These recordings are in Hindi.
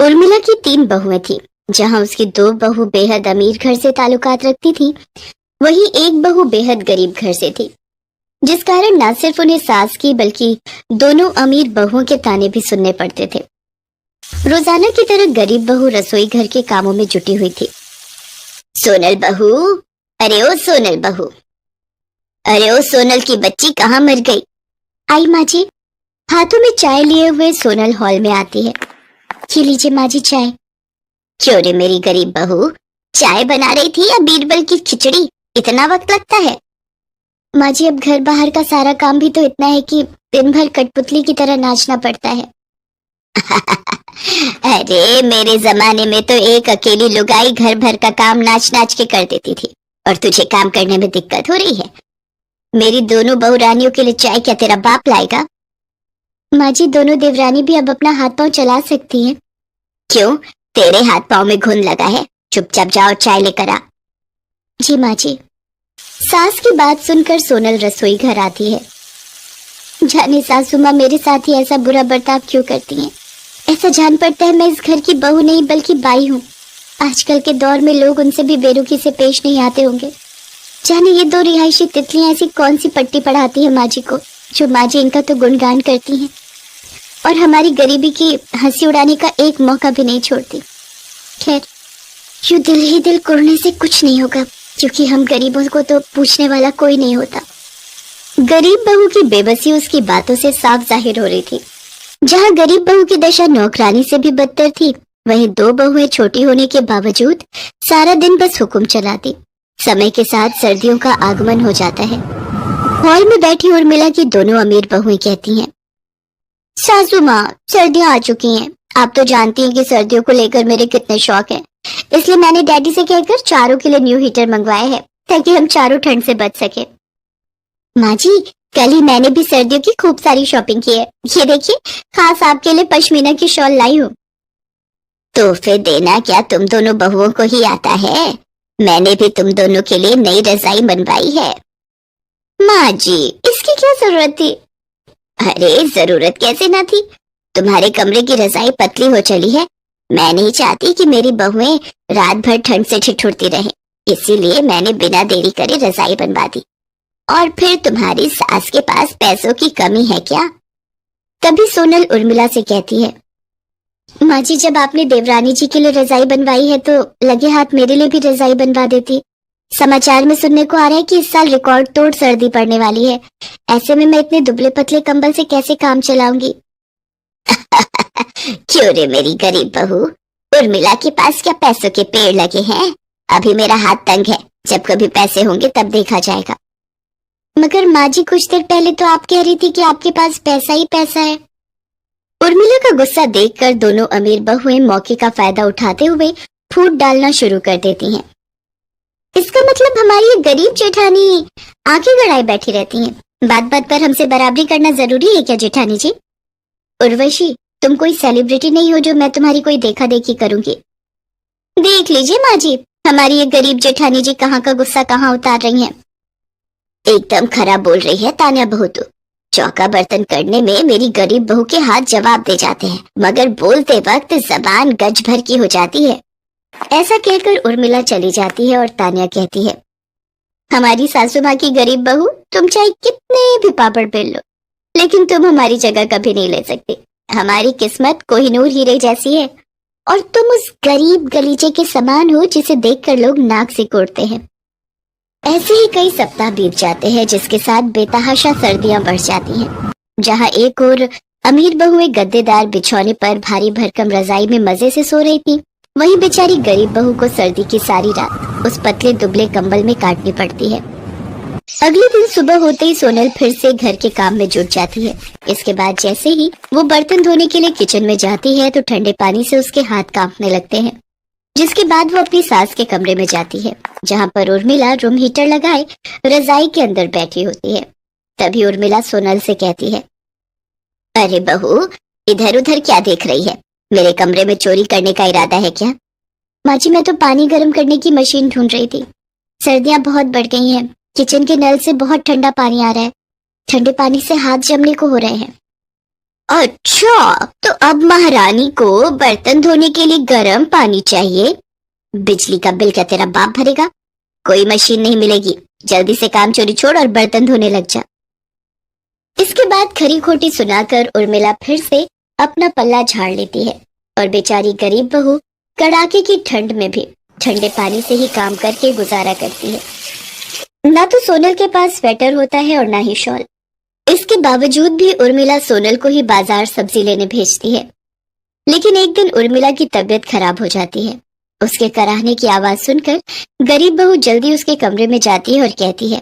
उर्मिला की 3 बहुएं थी। जहां उसकी 2 बहू बेहद अमीर घर से ताल्लुकात रखती थी, वहीं एक बहू बेहद गरीब घर से थी, जिस कारण न सिर्फ उन्हें सास की बल्कि दोनों अमीर बहुओं के ताने भी सुनने पड़ते थे। रोजाना की तरह गरीब बहू रसोई घर के कामों में जुटी हुई थी। सोनल बहू, अरे ओ सोनल बहू, अरे ओ सोनल की बच्ची कहाँ मर गई? आई माँ जी। हाथों में चाय लिए हुए सोनल हॉल में आती है। ये लीजिए माँ जी चाय। क्यों रे मेरी गरीब बहू, चाय बना रही थी या बीरबल की खिचड़ी? इतना वक्त लगता है? माँ जी, अब घर बाहर का सारा काम भी तो इतना है कि दिन भर कठपुतली की तरह नाचना पड़ता है। अरे मेरे जमाने में तो एक अकेली लुगाई घर भर का काम नाच नाच के कर देती थी, और तुझे काम करने में दिक्कत हो रही है। मेरी दोनों बहू रानियों के लिए चाय क्या तेरा बाप लाएगा? माँ जी, दोनों देवरानी भी अब अपना हाथ पांव चला सकती हैं। क्यों, तेरे हाथ पांव में घुन लगा है? चुपचाप जाओ चाय लेकर आ। जी माँ जी। सास की बात सुनकर सोनल रसोई घर आती है। जाने सासू माँ मेरे साथ ही ऐसा बुरा बर्ताव क्यों करती हैं? ऐसा जान पड़ता है मैं इस घर की बहू नहीं बल्कि बाई हूँ। आजकल के दौर में लोग उनसे भी बेरुखी से पेश नहीं आते होंगे। जाने ये 2 रिहायशी तितलियां ऐसी कौन सी पट्टी पढ़ाती है माँ जी को, जो माँ जी इनका तो गुणगान करती हैं और हमारी गरीबी की हंसी उड़ाने का एक मौका भी नहीं छोड़ती। खैर, यूं दिल ही दिल कुड़ने से कुछ नहीं होगा, क्योंकि हम गरीबों को तो पूछने वाला कोई नहीं होता। गरीब बहू की बेबसी उसकी बातों से साफ जाहिर हो रही थी। जहाँ गरीब बहू की दशा नौकरानी से भी बदतर थी, वहीं 2 बहुएं छोटी होने के बावजूद सारा दिन बस हुक्म चलाती। समय के साथ सर्दियों का आगमन हो जाता है। हॉल में बैठी उर्मिला की दोनों अमीर बहुएं कहती हैं, सासू माँ, सर्दियां आ चुकी हैं। आप तो जानती हैं कि सर्दियों को लेकर मेरे कितने शौक हैं, इसलिए मैंने डैडी से कहकर चारों के लिए न्यू हीटर मंगवाए हैं, ताकि हम चारों ठंड से बच सके। माँ जी, कल ही मैंने भी सर्दियों की खूब सारी शॉपिंग की है। ये देखिए, खास आपके लिए पश्मीना की शॉल लाई हूँ। तोहफे देना क्या तुम दोनों बहुओं को ही आता है? मैंने भी तुम दोनों के लिए नई रजाई बनवाई है। माँ जी, इसकी क्या जरूरत थी? अरे जरूरत कैसे ना थी, तुम्हारे कमरे की रजाई पतली हो चली है। मैं नहीं चाहती कि मेरी बहुएं रात भर ठंड से ठिठुरती रहें, इसीलिए मैंने बिना देरी करे रजाई बनवा दी। और फिर तुम्हारी सास के पास पैसों की कमी है क्या? तभी सोनल उर्मिला से कहती है, माँ जी, जब आपने देवरानी जी के लिए रजाई बनवाई है तो लगे हाथ मेरे लिए भी रजाई बनवा देती। समाचार में सुनने को आ रहा है कि इस साल रिकॉर्ड तोड़ सर्दी पड़ने वाली है। ऐसे में मैं इतने दुबले पतले कंबल से कैसे काम चलाऊंगी? क्यों रे मेरी गरीब बहू, उर्मिला के पास क्या पैसों के पेड़ लगे हैं? अभी मेरा हाथ तंग है, जब कभी पैसे होंगे तब देखा जाएगा। मगर माँ जी, कुछ देर पहले तो आप कह रही थी कि आपके पास पैसा ही पैसा है। उर्मिला का गुस्सा देखकर दोनों अमीर बहुएं मौके का फायदा उठाते हुए फूट डालना शुरू कर देती हैं। इसका मतलब हमारी ये गरीब जेठानी आंखें गड़ाए बैठी रहती हैं। बात बात पर हमसे बराबरी करना जरूरी है क्या जेठानी जी? उर्वशी, तुम कोई सेलिब्रिटी नहीं हो जो मैं तुम्हारी कोई देखा देखी करूंगी। देख लीजिए माँ जी, हमारी ये गरीब जेठानी जी कहाँ का गुस्सा कहाँ उतार रही हैं। एकदम खराब बोल रही है तान्या बहू तू। चौका बर्तन करने में मेरी गरीब बहू के हाथ जवाब दे जाते हैं, मगर बोलते वक्त जबान गज भर की हो जाती है। ऐसा कहकर उर्मिला चली जाती है और तान्या कहती है, हमारी सासू माँ की गरीब बहू, तुम चाहे कितने भी पापड़ बेल लो, लेकिन तुम हमारी जगह कभी नहीं ले सकती। हमारी किस्मत कोहिनूर हीरे जैसी है, और तुम उस गरीब गलीचे के समान हो जिसे देखकर लोग नाक सिकोड़ते हैं। ऐसे ही कई सप्ताह बीत जाते हैं, जिसके साथ बेतहाशा सर्दियां बढ़ जाती हैं। जहां एक और अमीर बहुएं गद्देदार बिछौने पर भारी भरकम रजाई में मजे से सो रही थी, वहीं बेचारी गरीब बहू को सर्दी की सारी रात उस पतले दुबले कंबल में काटनी पड़ती है। अगले दिन सुबह होते ही सोनल फिर से घर के काम में जुट जाती है। इसके बाद जैसे ही वो बर्तन धोने के लिए किचन में जाती है तो ठंडे पानी से उसके हाथ कांपने लगते हैं। जिसके बाद वो अपनी सास के कमरे में जाती है, जहाँ पर उर्मिला रूम हीटर लगाए रजाई के अंदर बैठी होती है। तभी उर्मिला सोनल से कहती है, अरे बहू, इधर उधर क्या देख रही है? मेरे कमरे में चोरी करने का इरादा है क्या? माँ जी, मैं तो पानी गर्म करने की मशीन ढूंढ रही थी। सर्दियां बहुत बढ़ गई हैं, किचन के नल से बहुत ठंडा पानी आ रहा है, ठंडे पानी से हाथ जमने को हो रहे हैं। अच्छा, तो अब महारानी को बर्तन धोने के लिए गर्म पानी चाहिए। बिजली का बिल क्या तेरा बाप भरेगा? कोई मशीन नहीं मिलेगी। जल्दी से काम चोरी छोड़ और बर्तन धोने लग जा। इसके बाद खरी खोटी सुनाकर उर्मिला फिर से अपना पल्ला झाड़ लेती है और बेचारी गरीब बहू कड़ाके की ठंड में भी ठंडे पानी से ही काम करके गुजारा करती है। ना तो सोनल के पास स्वेटर होता है और ना ही शॉल। इसके बावजूद भी उर्मिला सोनल को ही बाजार सब्जी लेने भेजती है। लेकिन एक दिन उर्मिला की तबीयत खराब हो जाती है। उसके कराहने की आवाज सुनकर गरीब बहू जल्दी उसके कमरे में जाती है और कहती है,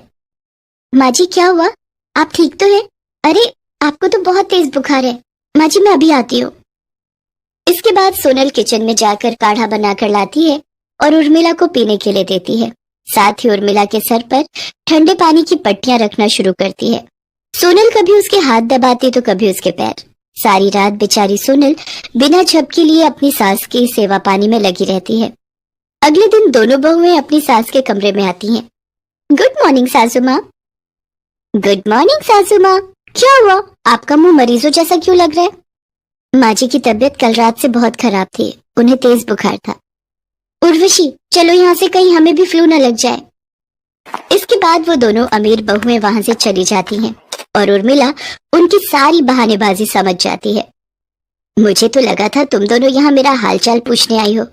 माँ जी क्या हुआ? आप ठीक तो हैं? अरे आपको तो बहुत तेज बुखार है। माँ जी मैं अभी आती हूँ। इसके बाद सोनल किचन में जाकर काढ़ा बनाकर लाती है और उर्मिला को पीने के लिए देती है। साथ ही उर्मिला के सर पर ठंडे पानी की पट्टियां रखना शुरू करती है। सोनल कभी उसके हाथ दबाती तो कभी उसके पैर। सारी रात बेचारी सोनल बिना झपकी लिए अपनी सास की सेवा पानी में लगी रहती है। अगले दिन दोनों बहुएं अपनी सास के कमरे में आती हैं। गुड मॉर्निंग सासू माँ। गुड मॉर्निंग सासू माँ। क्या हुआ? आपका मुंह मरीजों जैसा क्यों लग रहा है? माँ जी की तबीयत कल रात से बहुत खराब थी। उन्हें तेज बुखार था। उर्वशी चलो यहाँ से, कहीं हमें भी फ्लू न लग जाए। इसके बाद वो दोनों अमीर बहुएं वहां से चली जाती हैं और उर्मिला उनकी सारी बहानेबाजी समझ जाती है। मुझे तो लगा था तुम दोनों यहाँ मेरा हालचाल पूछने आई हो,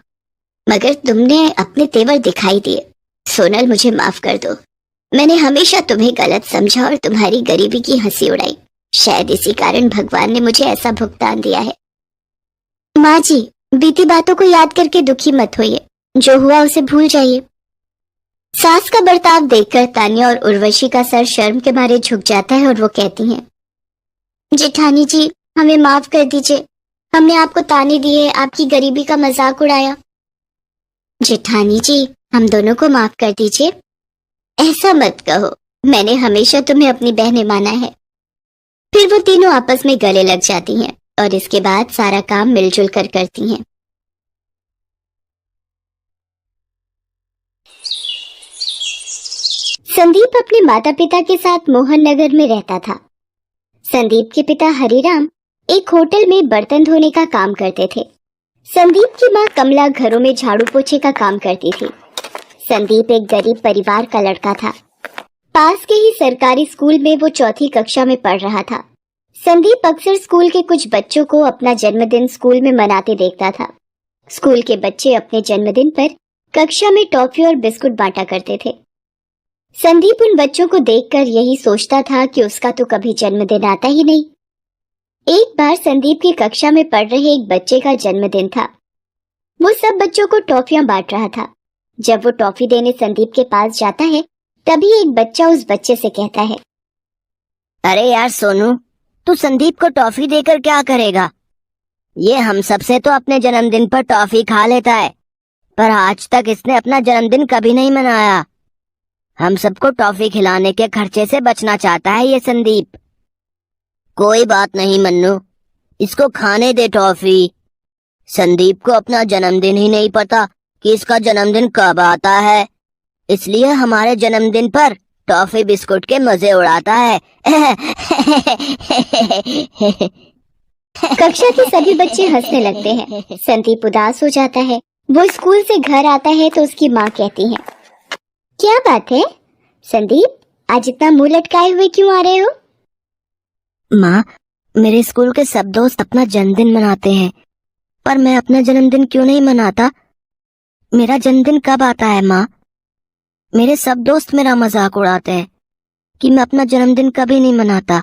मगर तुमने अपने तेवर दिखाई दिए। सोनल मुझे माफ कर दो। मैंने हमेशा तुम्हें गलत समझा और तुम्हारी गरीबी की हंसी उड़ाई। शायद इसी कारण भगवान ने मुझे ऐसा भुगतान दिया है। माँ जी बीती बातों को याद करके दुखी मत होइए। जो हुआ उसे भूल जाइए। सास का बर्ताव देखकर तान्या और उर्वशी का सर शर्म के मारे झुक जाता है और वो कहती हैं, जेठानी जी हमें माफ कर दीजिए। हमने आपको ताने दिए, आपकी गरीबी का मजाक उड़ाया। जेठानी जी हम दोनों को माफ कर दीजिए। ऐसा मत कहो, मैंने हमेशा तुम्हें अपनी बहनें माना है। फिर वो तीनों आपस में गले लग जाती हैं और इसके बाद सारा काम मिलजुल कर करती हैं। संदीप अपने माता पिता के साथ मोहन नगर में रहता था। संदीप के पिता हरिराम एक होटल में बर्तन धोने का काम करते थे। संदीप की माँ कमला घरों में झाड़ू पोछे का काम करती थी। संदीप एक गरीब परिवार का लड़का था। पास के ही सरकारी स्कूल में वो चौथी कक्षा में पढ़ रहा था। संदीप अक्सर स्कूल के कुछ बच्चों को अपना जन्मदिन स्कूल में मनाते देखता था। स्कूल के बच्चे अपने जन्मदिन पर कक्षा में टॉफी और बिस्कुट बांटा करते थे। संदीप उन बच्चों को देखकर यही सोचता था कि उसका तो कभी जन्मदिन आता ही नहीं। एक बार संदीप की कक्षा में पढ़ रहे एक बच्चे का जन्मदिन था। वो सब बच्चों को टॉफियां बांट रहा था। जब वो टॉफी देने संदीप के पास जाता है, तभी एक बच्चा उस बच्चे से कहता है, अरे यार सोनू, तू संदीप को टॉफी देकर क्या करेगा? ये हम सबसे तो अपने जन्मदिन पर टॉफी खा लेता है, पर आज तक इसने अपना जन्मदिन कभी नहीं मनाया। हम सबको टॉफी खिलाने के खर्चे से बचना चाहता है ये संदीप। कोई बात नहीं मन्नू, इसको खाने दे टॉफी। संदीप को अपना जन्मदिन ही नहीं पता कि इसका जन्मदिन कब आता है, इसलिए हमारे जन्मदिन पर टॉफी बिस्कुट के मजे उड़ाता है। कक्षा के सभी बच्चे हंसने लगते हैं। संदीप उदास हो जाता है। वो स्कूल से घर आता है तो उसकी माँ कहती है, क्या बात है संदीप, आज इतना मुंह लटकाए हुए क्यों आ रहे हो? माँ, मेरे स्कूल के सब दोस्त अपना जन्मदिन मनाते हैं, पर मैं अपना जन्मदिन क्यों नहीं मनाता? मेरा जन्मदिन कब आता है माँ? मेरे सब दोस्त मेरा मजाक उड़ाते हैं कि मैं अपना जन्मदिन कभी नहीं मनाता।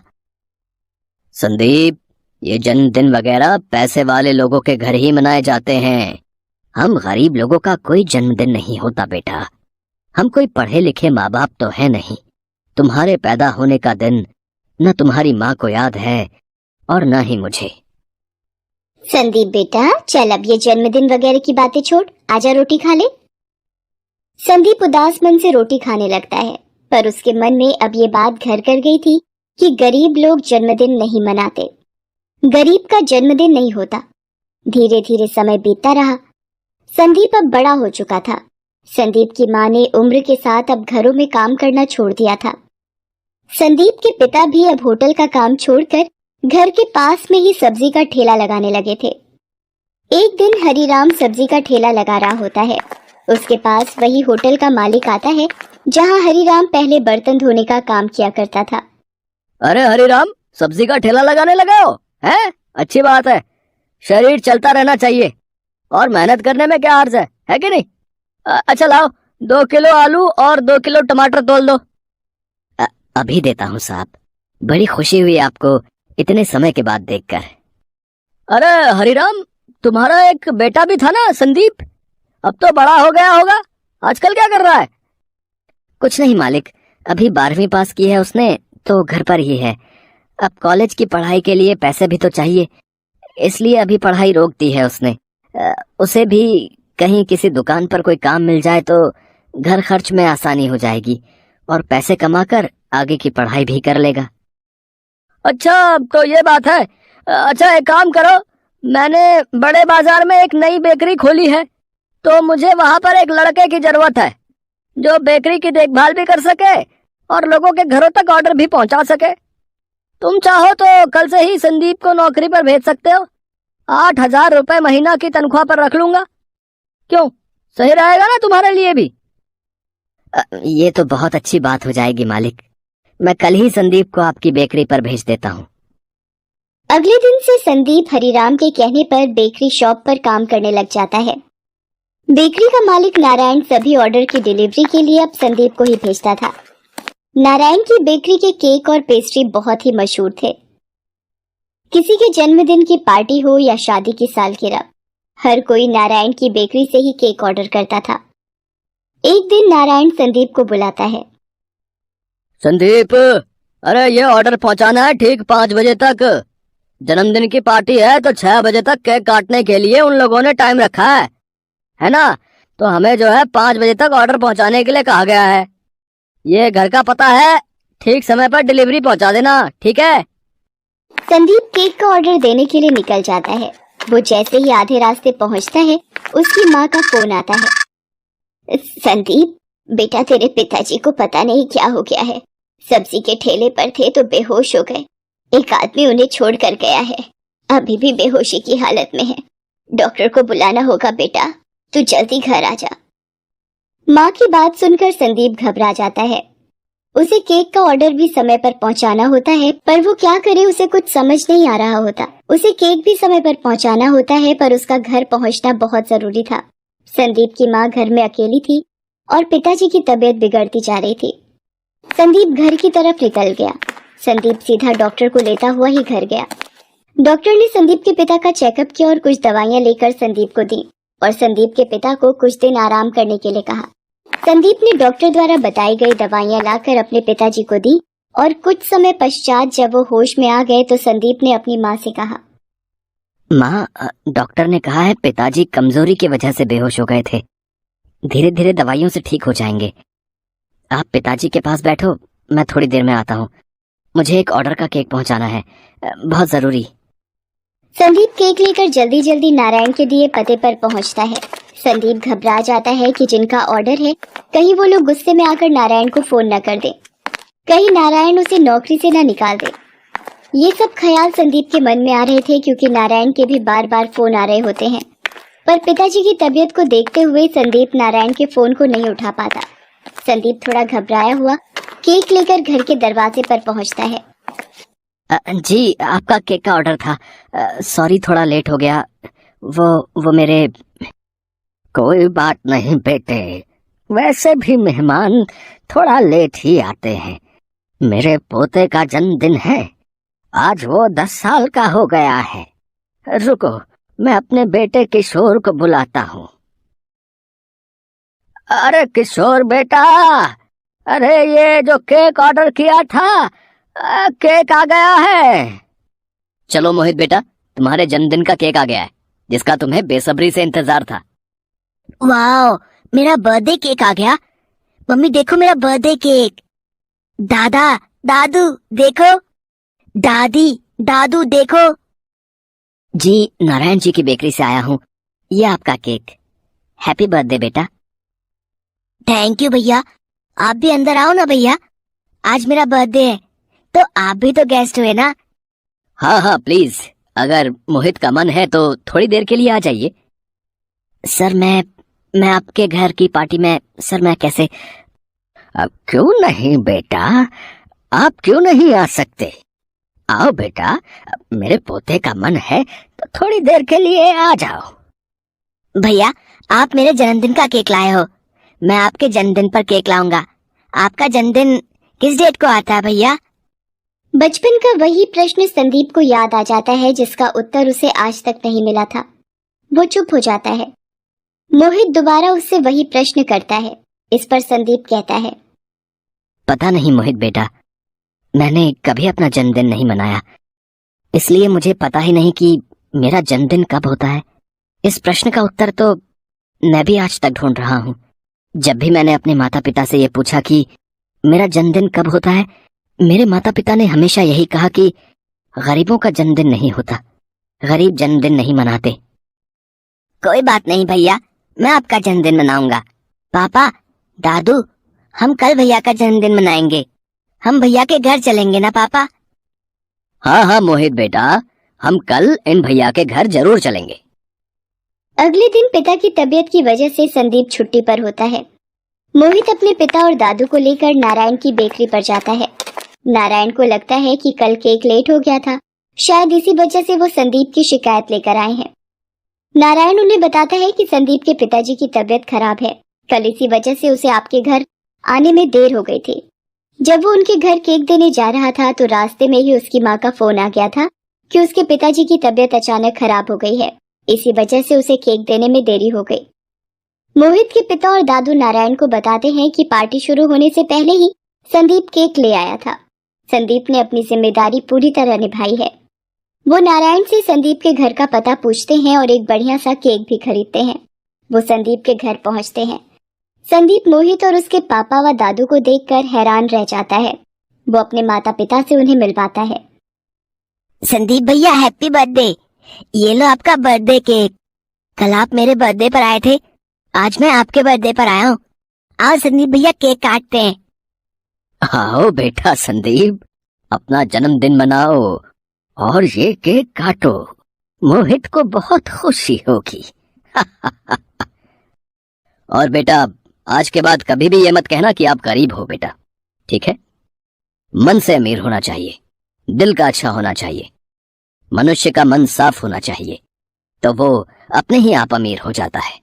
संदीप, ये जन्मदिन वगैरह पैसे वाले लोगों के घर ही मनाए जाते हैं। हम गरीब लोगों का कोई जन्मदिन नहीं होता बेटा। हम कोई पढ़े लिखे माँ बाप तो है नहीं। तुम्हारे पैदा होने का दिन न तुम्हारी माँ को याद है और न ही मुझे। संदीप बेटा चल, अब ये जन्मदिन वगैरह की बातें छोड़, आजा रोटी खा ले। संदीप उदास मन से रोटी खाने लगता है, पर उसके मन में अब ये बात घर कर गई थी कि गरीब लोग जन्मदिन नहीं मनाते। गरीब का जन्मदिन नहीं होता। धीरे धीरे समय बीतता रहा। संदीप अब बड़ा हो चुका था। संदीप की माँ ने उम्र के साथ अब घरों में काम करना छोड़ दिया था। संदीप के पिता भी अब होटल का काम छोड़कर घर के पास में ही सब्जी का ठेला लगाने लगे थे। एक दिन हरिराम सब्जी का ठेला लगा रहा होता है। उसके पास वही होटल का मालिक आता है जहां हरिराम पहले बर्तन धोने का काम किया करता था। अरे हरिराम, सब्जी का ठेला लगाने लगे हो? हैं? अच्छी बात है। शरीर चलता रहना चाहिए और मेहनत करने में क्या अर्ज है कि नहीं? अच्छा लाओ, 2 किलो आलू और 2 किलो टमाटर तोल दो। अभी देता हूँ साहब। बड़ी खुशी हुई आपको इतने समय के बाद देखकर। अरे हरिराम, तुम्हारा एक बेटा भी था ना, संदीप? अब तो बड़ा हो गया होगा। आजकल क्या कर रहा है? कुछ नहीं मालिक, अभी 12वीं पास की है उसने, तो घर पर ही है। अब कॉलेज की पढ़ाई के लिए पैसे भी तो चाहिए, इसलिए अभी पढ़ाई रोक दी है उसने। उसे भी कहीं किसी दुकान पर कोई काम मिल जाए तो घर खर्च में आसानी हो जाएगी और पैसे कमाकर आगे की पढ़ाई भी कर लेगा। अच्छा, तो ये बात है। अच्छा, एक काम करो, मैंने बड़े बाजार में एक नई बेकरी खोली है, तो मुझे वहां पर एक लड़के की जरूरत है जो बेकरी की देखभाल भी कर सके और लोगों के घरों तक ऑर्डर भी पहुंचा सके। तुम चाहो तो कल से ही संदीप को नौकरी पर भेज सकते हो। 8,000 रुपए महीना की तनख्वाह पर रख लूंगा। क्यों, सही रहेगा ना तुम्हारे लिए भी? ये तो बहुत अच्छी बात हो जाएगी मालिक। मैं कल ही संदीप को आपकी बेकरी पर भेज देता हूँ। अगले दिन से संदीप हरिराम के कहने पर बेकरी शॉप पर काम करने लग जाता है। बेकरी का मालिक नारायण सभी ऑर्डर की डिलीवरी के लिए अब संदीप को ही भेजता था। नारायण की बेकरी के केक और पेस्ट्री बहुत ही मशहूर थे। किसी के जन्मदिन की पार्टी हो या शादी की सालगिरह, हर कोई नारायण की बेकरी से ही केक ऑर्डर करता था। एक दिन नारायण संदीप को बुलाता है। संदीप, अरे ये ऑर्डर पहुंचाना है ठीक 5 बजे तक। जन्मदिन की पार्टी है तो 6 बजे तक केक काटने के लिए उन लोगों ने टाइम रखा है ना? तो हमें जो है 5 बजे तक ऑर्डर पहुंचाने के लिए कहा गया है। ये घर का पता है, ठीक समय पर डिलीवरी पहुंचा देना, ठीक है? संदीप केक का ऑर्डर देने के लिए निकल जाता है। वो जैसे ही आधे रास्ते पहुंचता है, उसकी माँ का फोन आता है। संदीप बेटा, तेरे पिताजी को पता नहीं क्या हो गया है। सब्जी के ठेले पर थे तो बेहोश हो गए। एक आदमी उन्हें छोड़ कर गया है, अभी भी बेहोशी की हालत में है। डॉक्टर को बुलाना होगा बेटा, तू जल्दी घर आ जा। माँ की बात सुनकर संदीप घबरा जाता है। उसे केक का ऑर्डर भी समय पर पहुंचाना होता है, पर वो क्या करे, उसे कुछ समझ नहीं आ रहा होता। उसे केक भी समय पर पहुंचाना होता है, पर उसका घर पहुंचना बहुत जरूरी था। संदीप की माँ घर में अकेली थी और पिताजी की तबीयत बिगड़ती जा रही थी। संदीप घर की तरफ निकल गया। संदीप सीधा डॉक्टर को लेता हुआ ही घर गया। डॉक्टर ने संदीप के पिता का चेकअप किया और कुछ दवाइयां लेकर संदीप को दी और संदीप के पिता को कुछ दिन आराम करने के लिए कहा। संदीप ने डॉक्टर द्वारा बताई गई दवाइयां लाकर अपने पिताजी को दी और कुछ समय पश्चात जब वो होश में आ गए तो संदीप ने अपनी माँ से कहा, माँ, डॉक्टर ने कहा है पिताजी कमजोरी की वजह से बेहोश हो गए थे। धीरे धीरे दवाइयों से ठीक हो जाएंगे। आप पिताजी के पास बैठो, मैं थोड़ी देर में आता हूँ। मुझे एक ऑर्डर का केक पहुंचाना है, बहुत जरूरी। संदीप केक लेकर जल्दी जल्दी नारायण के दिए पते पर पहुंचता है। संदीप घबरा जाता है कि जिनका ऑर्डर है कहीं वो लोग गुस्से में आकर नारायण को फोन न कर दे, कहीं नारायण उसे नौकरी से न निकाल दे। ये सब ख्याल संदीप के मन में आ रहे थे क्योंकि नारायण के भी बार बार फोन आ रहे होते हैं, पर पिताजी की तबीयत को देखते हुए संदीप नारायण के फोन को नहीं उठा पाता। संदीप थोड़ा घबराया हुआ केक लेकर घर के दरवाजे पर पहुंचता है। जी, आपका केक का ऑर्डर था। सॉरी, थोड़ा लेट हो गया। वो मेरे। कोई बात नहीं बेटे, वैसे भी मेहमान थोड़ा लेट ही आते हैं। मेरे पोते का जन्मदिन है, आज वो 10 साल का हो गया है। रुको, मैं अपने बेटे किशोर को बुलाता हूँ। अरे किशोर बेटा, अरे ये जो केक ऑर्डर किया था, केक आ गया है। चलो मोहित बेटा, तुम्हारे जन्मदिन का केक आ गया है, जिसका तुम्हें बेसब्री से इंतजार था। वाओ, मेरा बर्थडे केक आ गया। मम्मी देखो मेरा बर्थडे केक। दादा, दादू देखो। दादी, दादू देखो। जी, नारायण जी की बेकरी से आया हूँ, ये आपका केक। हैप्पी बर्थडे बेटा। थैंक यू भैया। आप भी अंदर आओ ना भैया, आज मेरा बर्थडे है तो आप भी तो गेस्ट हुए ना। हाँ हाँ प्लीज, अगर मोहित का मन है तो थोड़ी देर के लिए आ जाइए। सर मैं आपके घर की पार्टी में, सर मैं कैसे? अब क्यों नहीं बेटा, आप क्यों नहीं आ सकते? आओ बेटा, मेरे पोते का मन है तो थोड़ी देर के लिए आ जाओ। भैया, आप मेरे जन्मदिन का केक लाए हो, मैं आपके जन्मदिन पर केक लाऊंगा। आपका जन्मदिन किस डेट को आता है भैया? बचपन का वही प्रश्न संदीप को याद आ जाता है जिसका उत्तर उसे आज तक नहीं मिला था। वो चुप हो जाता है। मोहित दोबारा उससे वही प्रश्न करता है। इस पर संदीप कहता है, पता नहीं मोहित बेटा, मैंने कभी अपना जन्मदिन नहीं मनाया, इसलिए मुझे पता ही नहीं कि मेरा जन्मदिन कब होता है। इस प्रश्न का उत्तर तो मैं भी आज तक ढूंढ रहा हूँ। जब भी मैंने अपने माता पिता से ये पूछा कि मेरा जन्मदिन कब होता है, मेरे माता पिता ने हमेशा यही कहा कि गरीबों का जन्मदिन नहीं होता, गरीब जन्मदिन नहीं मनाते। कोई बात नहीं भैया, मैं आपका जन्मदिन मनाऊंगा। पापा, दादू, हम कल भैया का जन्मदिन मनाएंगे। हम भैया के घर चलेंगे ना पापा? हाँ हाँ मोहित बेटा, हम कल इन भैया के घर जरूर चलेंगे। अगले दिन पिता की तबीयत की वजह से संदीप छुट्टी पर होता है। मोहित अपने पिता और दादू को लेकर नारायण की बेकरी पर जाता है। नारायण को लगता है कि कल केक लेट हो गया था, शायद इसी वजह से वो संदीप की शिकायत लेकर आए हैं। नारायण उन्हें बताता है कि संदीप के पिताजी की तबीयत खराब है, कल इसी वजह से उसे आपके घर आने में देर हो गई थी। जब वो उनके घर केक देने जा रहा था तो रास्ते में ही उसकी माँ का फोन आ गया था कि उसके पिताजी की तबीयत अचानक खराब हो गई है, इसी वजह से उसे केक देने में देरी हो गई। मोहित के पिता और दादू नारायण को बताते हैं कि पार्टी शुरू होने से पहले ही संदीप केक ले आया था। संदीप ने अपनी जिम्मेदारी पूरी तरह निभाई है। वो नारायण से संदीप के घर का पता पूछते हैं और एक बढ़िया सा केक भी खरीदते हैं। वो संदीप के घर पहुंचते हैं। संदीप मोहित और उसके पापा व दादू को देखकर हैरान रह जाता है। वो अपने माता पिता से उन्हें मिलवाता है। संदीप भैया, हैप्पी बर्थडे। ये लो आपका बर्थडे केक। कल आप मेरे बर्थडे पर आए थे, आज मैं आपके बर्थडे पर आया हूँ। आओ संदीप भैया, केक काटते हैं। आओ बेटा संदीप, अपना जन्मदिन मनाओ और ये केक काटो, मोहित को बहुत खुशी होगी। और बेटा, आज के बाद कभी भी ये मत कहना कि आप गरीब हो बेटा, ठीक है? मन से अमीर होना चाहिए, दिल का अच्छा होना चाहिए, मनुष्य का मन साफ होना चाहिए, तो वो अपने ही आप अमीर हो जाता है।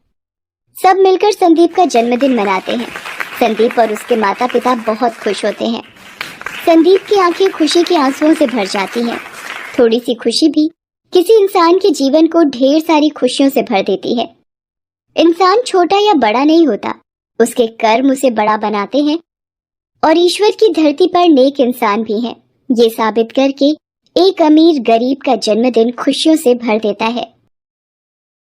सब मिलकर संदीप का जन्मदिन मनाते हैं। संदीप और उसके माता पिता बहुत खुश होते हैं। संदीप की आंखें खुशी के आंसुओं से भर जाती हैं। थोड़ी सी खुशी भी किसी इंसान के जीवन को ढेर सारी खुशियों से भर देती है। इंसान छोटा या बड़ा नहीं होता, उसके कर्म उसे बड़ा बनाते हैं और ईश्वर की धरती पर नेक इंसान भी हैं। ये साबित करके एक अमीर गरीब का जन्मदिन खुशियों से भर देता है।